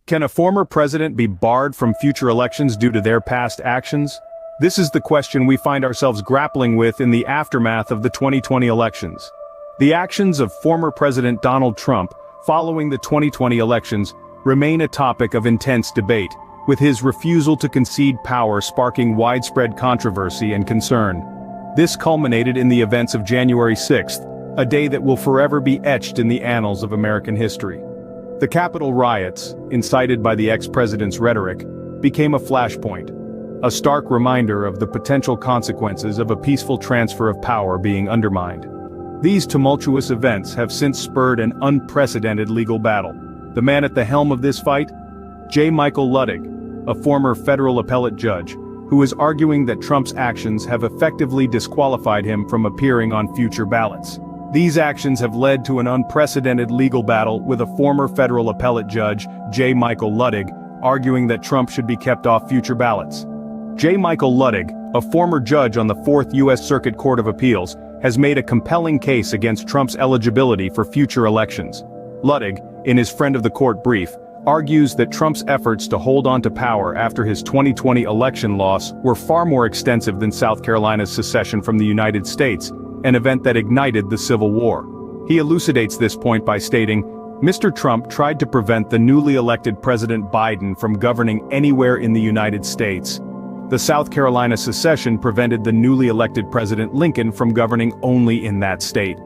Can a former president be barred from future elections due to their past actions? This is the question we find ourselves grappling with in the aftermath of the 2020 elections. The actions of former President Donald Trump following the 2020 elections remain a topic of intense debate, with his refusal to concede power sparking widespread controversy and concern. This culminated in the events of January 6th, a day that will forever be etched in the annals of American history. The Capitol riots, incited by the ex-president's rhetoric, became a flashpoint, a stark reminder of the potential consequences of a peaceful transfer of power being undermined. These tumultuous events have since spurred an unprecedented legal battle. The man at the helm of this fight? J. Michael Luttig, a former federal appellate judge, who is arguing that Trump's actions have effectively disqualified him from appearing on future ballots. These actions have led to an unprecedented legal battle with a former federal appellate judge, J. Michael Luttig, arguing that Trump should be kept off future ballots. J. Michael Luttig, a former judge on the 4th U.S. Circuit Court of Appeals, has made a compelling case against Trump's eligibility for future elections. Luttig, in his friend of the court brief, argues that Trump's efforts to hold on to power after his 2020 election loss were far more extensive than South Carolina's secession from the United States, an event that ignited the Civil War. He elucidates this point by stating, Mr. Trump tried to prevent the newly elected President Biden from governing anywhere in the United States. The South Carolina secession prevented the newly elected President Lincoln from governing only in that state.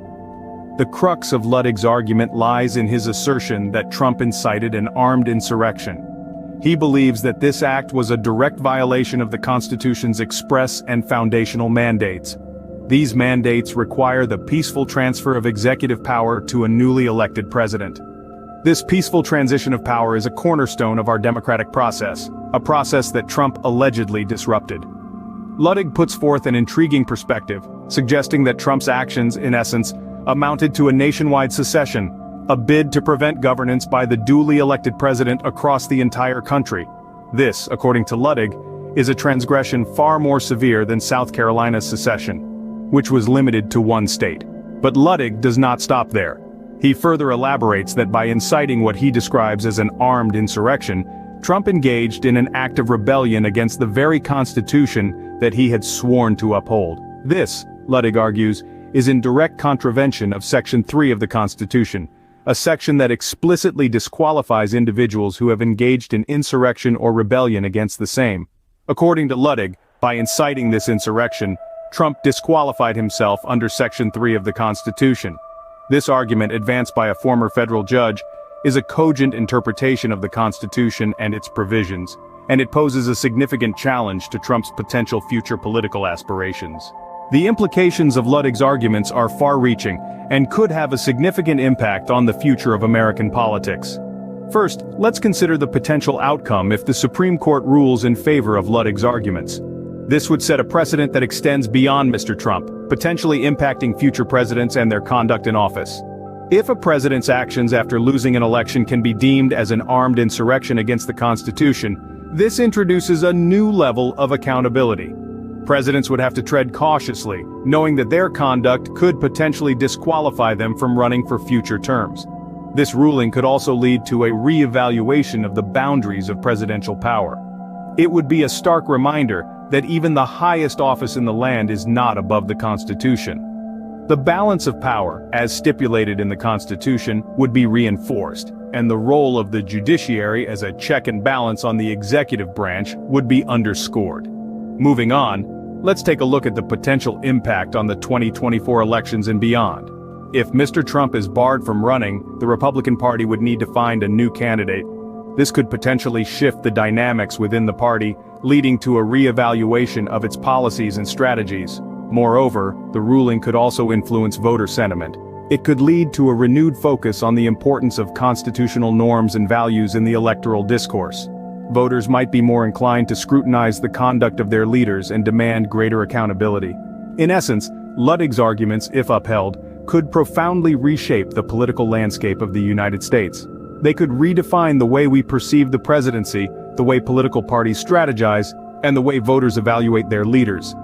The crux of Luttig's argument lies in his assertion that Trump incited an armed insurrection. He believes that this act was a direct violation of the Constitution's express and foundational mandates. These mandates require the peaceful transfer of executive power to a newly elected president. This peaceful transition of power is a cornerstone of our democratic process, a process that Trump allegedly disrupted. Luttig puts forth an intriguing perspective, suggesting that Trump's actions, in essence, amounted to a nationwide secession, a bid to prevent governance by the duly elected president across the entire country. This, according to Luttig, is a transgression far more severe than South Carolina's secession, which was limited to one state. But Luttig does not stop there. He further elaborates that by inciting what he describes as an armed insurrection, Trump engaged in an act of rebellion against the very Constitution that he had sworn to uphold. This, Luttig argues, is in direct contravention of Section 3 of the Constitution, a section that explicitly disqualifies individuals who have engaged in insurrection or rebellion against the same. According to Luttig, by inciting this insurrection, Trump disqualified himself under Section 3 of the Constitution. This argument, advanced by a former federal judge, is a cogent interpretation of the Constitution and its provisions, and it poses a significant challenge to Trump's potential future political aspirations. The implications of Luttig's arguments are far-reaching and could have a significant impact on the future of American politics. First, let's consider the potential outcome if the Supreme Court rules in favor of Luttig's arguments. This would set a precedent that extends beyond Mr. Trump, potentially impacting future presidents and their conduct in office. If a president's actions after losing an election can be deemed as an armed insurrection against the Constitution, this introduces a new level of accountability. Presidents would have to tread cautiously, knowing that their conduct could potentially disqualify them from running for future terms. This ruling could also lead to a re-evaluation of the boundaries of presidential power. It would be a stark reminder that even the highest office in the land is not above the Constitution. The balance of power, as stipulated in the Constitution, would be reinforced, and the role of the judiciary as a check and balance on the executive branch would be underscored. Moving on, let's take a look at the potential impact on the 2024 elections and beyond. If Mr. Trump is barred from running, the Republican Party would need to find a new candidate. This could potentially shift the dynamics within the party, leading to a re-evaluation of its policies and strategies. Moreover, the ruling could also influence voter sentiment. It could lead to a renewed focus on the importance of constitutional norms and values in the electoral discourse. Voters might be more inclined to scrutinize the conduct of their leaders and demand greater accountability. In essence, Luttig's arguments, if upheld, could profoundly reshape the political landscape of the United States. They could redefine the way we perceive the presidency, the way political parties strategize, and the way voters evaluate their leaders.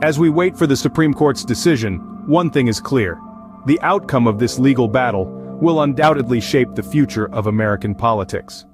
As we wait for the Supreme Court's decision, one thing is clear. The outcome of this legal battle will undoubtedly shape the future of American politics.